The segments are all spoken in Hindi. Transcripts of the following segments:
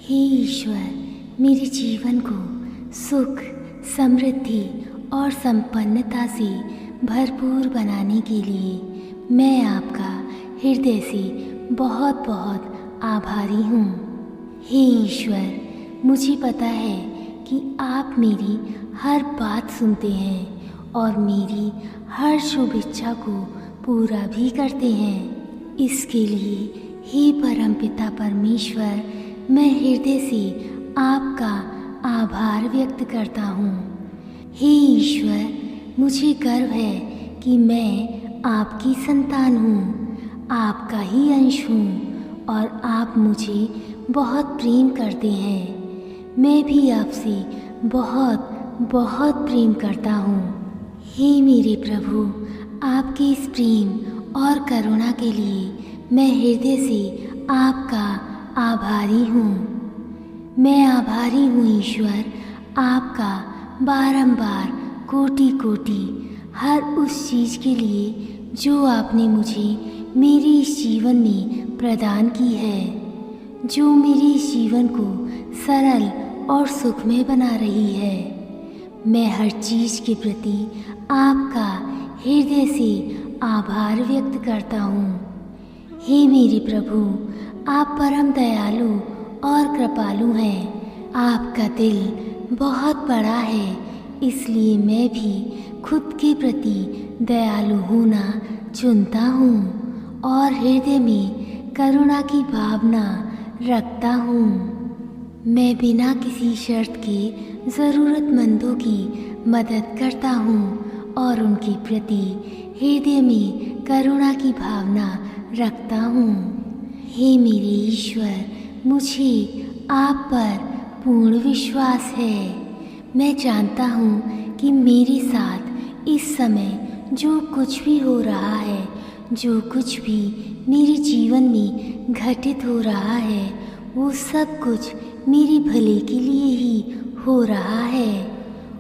हे ईश्वर, मेरे जीवन को सुख, समृद्धि और संपन्नता से भरपूर बनाने के लिए मैं आपका हृदय से बहुत बहुत आभारी हूँ। हे ईश्वर, मुझे पता है कि आप मेरी हर बात सुनते हैं और मेरी हर शुभ इच्छा को पूरा भी करते हैं। इसके लिए हे परमपिता परमेश्वर, मैं हृदय से आपका आभार व्यक्त करता हूँ। हे ईश्वर, मुझे गर्व है कि मैं आपकी संतान हूँ, आपका ही अंश हूँ और आप मुझे बहुत प्रेम करते हैं। मैं भी आपसे बहुत बहुत प्रेम करता हूँ। हे मेरे प्रभु, आपके इस प्रेम और करुणा के लिए मैं हृदय से आपका आभारी हूँ। मैं आभारी हूँ ईश्वर, आपका बारंबार कोटि कोटि हर उस चीज़ के लिए जो आपने मुझे मेरे इस जीवन में प्रदान की है, जो मेरे इस जीवन को सरल और सुखमय बना रही है। मैं हर चीज़ के प्रति आपका हृदय से आभार व्यक्त करता हूँ। हे मेरे प्रभु, आप परम दयालु और कृपालु हैं। आपका दिल बहुत बड़ा है, इसलिए मैं भी खुद के प्रति दयालु होना चुनता हूँ और हृदय में करुणा की भावना रखता हूँ। मैं बिना किसी शर्त के ज़रूरतमंदों की मदद करता हूँ और उनके प्रति हृदय में करुणा की भावना रखता हूँ। हे मेरे ईश्वर, मुझे आप पर पूर्ण विश्वास है। मैं जानता हूँ कि मेरे साथ इस समय जो कुछ भी हो रहा है, जो कुछ भी मेरे जीवन में घटित हो रहा है, वो सब कुछ मेरे भले के लिए ही हो रहा है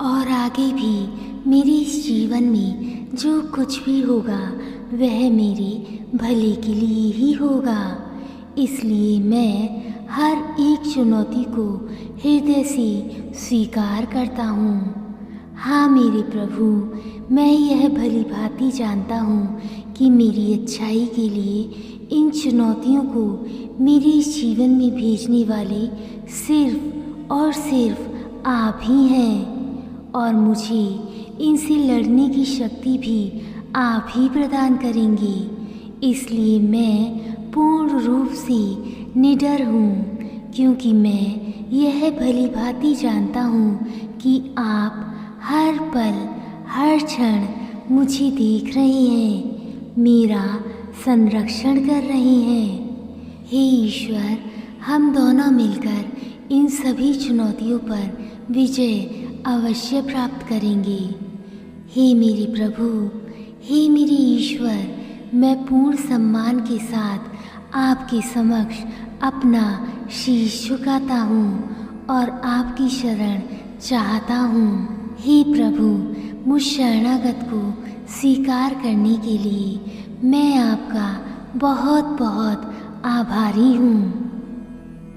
और आगे भी मेरे इस जीवन में जो कुछ भी होगा वह मेरे भले के लिए ही होगा। इसलिए मैं हर एक चुनौती को हृदय से स्वीकार करता हूँ। हाँ मेरे प्रभु, मैं यह भली भांति जानता हूँ कि मेरी अच्छाई के लिए इन चुनौतियों को मेरे इस जीवन में भेजने वाले सिर्फ और सिर्फ आप ही हैं और मुझे इनसे लड़ने की शक्ति भी आप ही प्रदान करेंगे। इसलिए मैं पूर्ण रूप से निडर हूँ, क्योंकि मैं यह भली भांति जानता हूँ कि आप हर पल हर क्षण मुझे देख रहे हैं, मेरा संरक्षण कर रहे हैं। हे ईश्वर, हम दोनों मिलकर इन सभी चुनौतियों पर विजय अवश्य प्राप्त करेंगे। हे मेरे प्रभु, हे मेरे ईश्वर, मैं पूर्ण सम्मान के साथ आपके समक्ष अपना शीश झुकाता हूँ और आपकी शरण चाहता हूँ। हे प्रभु, मुझ शरणागत को स्वीकार करने के लिए मैं आपका बहुत बहुत आभारी हूँ।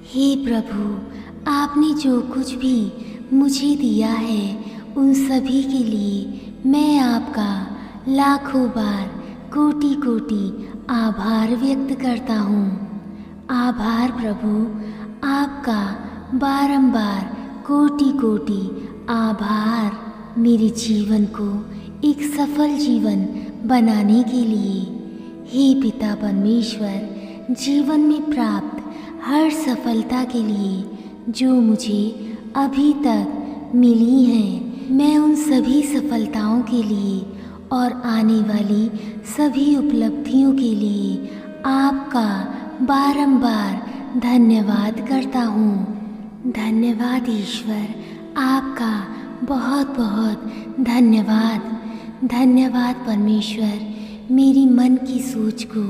हे प्रभु, आपने जो कुछ भी मुझे दिया है उन सभी के लिए मैं आपका लाखों बार कोटि कोटि आभार व्यक्त करता हूँ। आभार प्रभु, आपका बारंबार कोटि कोटि आभार मेरे जीवन को एक सफल जीवन बनाने के लिए। हे पिता परमेश्वर, जीवन में प्राप्त हर सफलता के लिए जो मुझे अभी तक मिली है, मैं उन सभी सफलताओं के लिए और आने वाली सभी उपलब्धियों के लिए आपका बारंबार धन्यवाद करता हूँ। धन्यवाद ईश्वर, आपका बहुत बहुत धन्यवाद। धन्यवाद परमेश्वर, मेरी मन की सोच को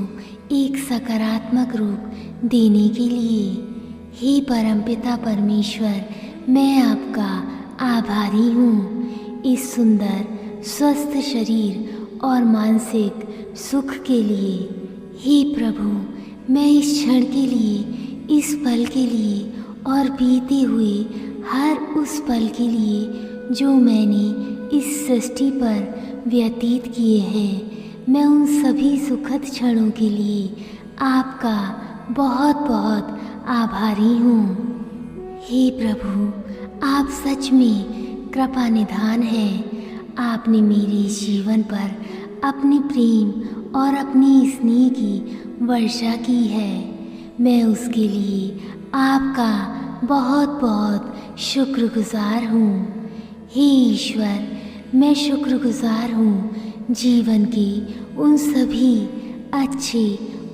एक सकारात्मक रूप देने के लिए। हे परमपिता परमेश्वर, मैं आपका आभारी हूँ इस सुंदर स्वस्थ शरीर और मानसिक सुख के लिए। हे प्रभु, मैं इस क्षण के लिए, इस पल के लिए और बीते हुए हर उस पल के लिए जो मैंने इस सृष्टि पर व्यतीत किए हैं। मैं उन सभी सुखद क्षणों के लिए आपका बहुत बहुत आभारी हूँ। हे प्रभु, आप सच में कृपा निधान हैं। आपने मेरे जीवन पर अपने प्रेम और अपनी स्नेह की वर्षा की है। मैं उसके लिए आपका बहुत बहुत शुक्रगुजार हूँ। हे ईश्वर, मैं शुक्रगुजार हूँ जीवन के उन सभी अच्छे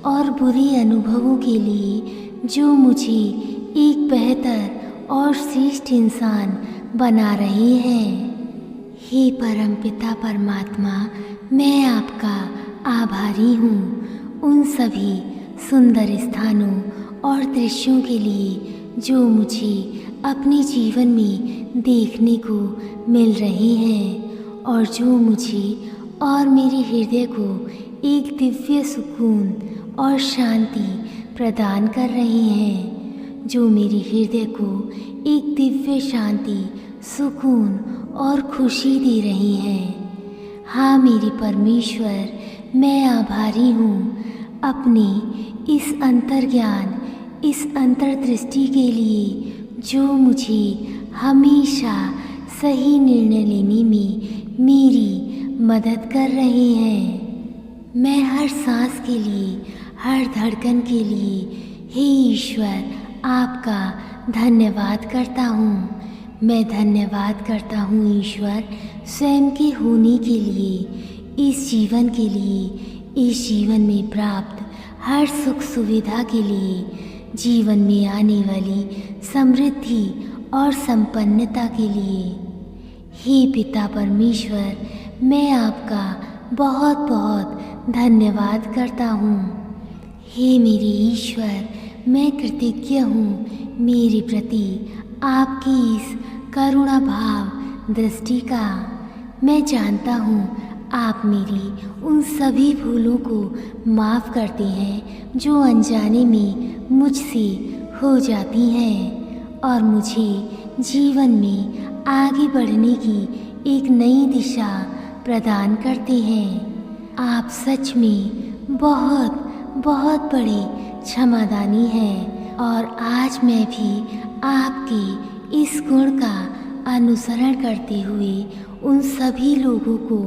और बुरे अनुभवों के लिए जो मुझे एक बेहतर और श्रेष्ठ इंसान बना रहे हैं। हे परमपिता परमात्मा, मैं आपका आभारी हूँ उन सभी सुंदर स्थानों और दृश्यों के लिए जो मुझे अपने जीवन में देखने को मिल रहे हैं और जो मुझे और मेरे हृदय को एक दिव्य सुकून और शांति प्रदान कर रहे हैं, जो मेरे हृदय को एक दिव्य शांति, सुकून और खुशी दे रही हैं। हाँ मेरे परमेश्वर, मैं आभारी हूँ अपने इस अंतर्ज्ञान, इस अंतर्दृष्टि के लिए जो मुझे हमेशा सही निर्णय लेने में मेरी मदद कर रहे हैं। मैं हर सांस के लिए, हर धड़कन के लिए हे ईश्वर आपका धन्यवाद करता हूँ। मैं धन्यवाद करता हूँ ईश्वर स्वयं के होने के लिए, इस जीवन के लिए, इस जीवन में प्राप्त हर सुख सुविधा के लिए, जीवन में आने वाली समृद्धि और संपन्नता के लिए। हे पिता परमेश्वर, मैं आपका बहुत बहुत धन्यवाद करता हूँ। हे मेरे ईश्वर, मैं कृतज्ञ हूँ मेरे प्रति आपकी इस करुणा भाव दृष्टि का। मैं जानता हूँ आप मेरी उन सभी भूलों को माफ़ करते हैं जो अनजाने में मुझसे हो जाती हैं और मुझे जीवन में आगे बढ़ने की एक नई दिशा प्रदान करते हैं। आप सच में बहुत बहुत बड़े क्षमादानी हैं और आज मैं भी आपके इस गुण का अनुसरण करते हुए उन सभी लोगों को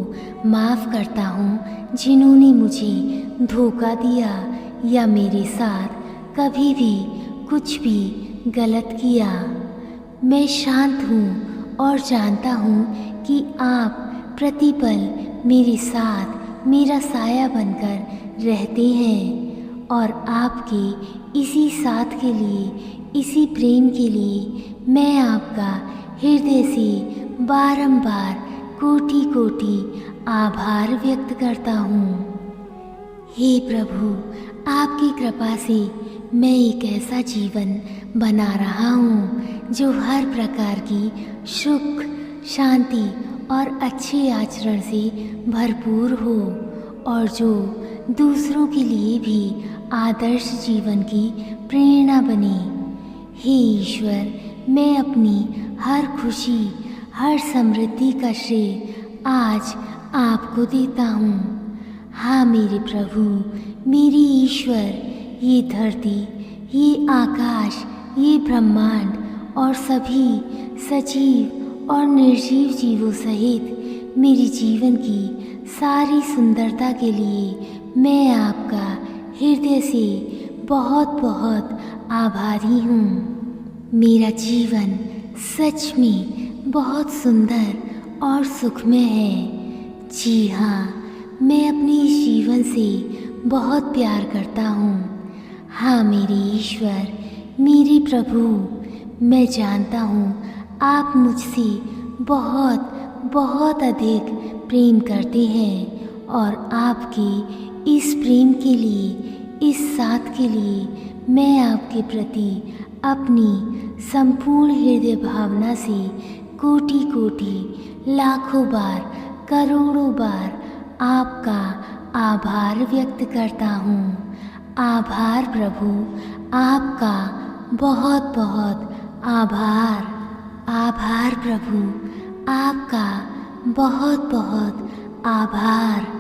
माफ़ करता हूँ जिन्होंने मुझे धोखा दिया या मेरे साथ कभी भी कुछ भी गलत किया। मैं शांत हूँ और जानता हूँ कि आप प्रतिपल मेरे साथ मेरा साया बनकर रहते हैं और आपके इसी साथ के लिए, इसी प्रेम के लिए मैं आपका हृदय से बारंबार कोटि कोटि आभार व्यक्त करता हूँ। हे प्रभु, आपकी कृपा से मैं एक ऐसा जीवन बना रहा हूँ जो हर प्रकार की सुख, शांति और अच्छे आचरण से भरपूर हो और जो दूसरों के लिए भी आदर्श जीवन की प्रेरणा बने। हे ईश्वर, मैं अपनी हर खुशी, हर समृद्धि का श्रेय आज आपको देता हूँ। हाँ मेरे प्रभु, मेरे ईश्वर, ये धरती, ये आकाश, ये ब्रह्मांड और सभी सजीव और निर्जीव जीवों सहित मेरे जीवन की सारी सुंदरता के लिए मैं आपका हृदय से बहुत बहुत आभारी हूँ। मेरा जीवन सच में बहुत सुंदर और सुखमय है। जी हाँ, मैं अपने इस जीवन से बहुत प्यार करता हूँ। हाँ मेरे ईश्वर, मेरे प्रभु, मैं जानता हूँ आप मुझसे बहुत बहुत अधिक प्रेम करते हैं और आपके इस प्रेम के लिए, इस साथ के लिए मैं आपके प्रति अपनी संपूर्ण हृदय भावना से कोटि कोटि लाखों बार, करोड़ों बार आपका आभार व्यक्त करता हूँ। आभार प्रभु, आपका बहुत बहुत आभार, आभार प्रभु, आपका बहुत बहुत आभार।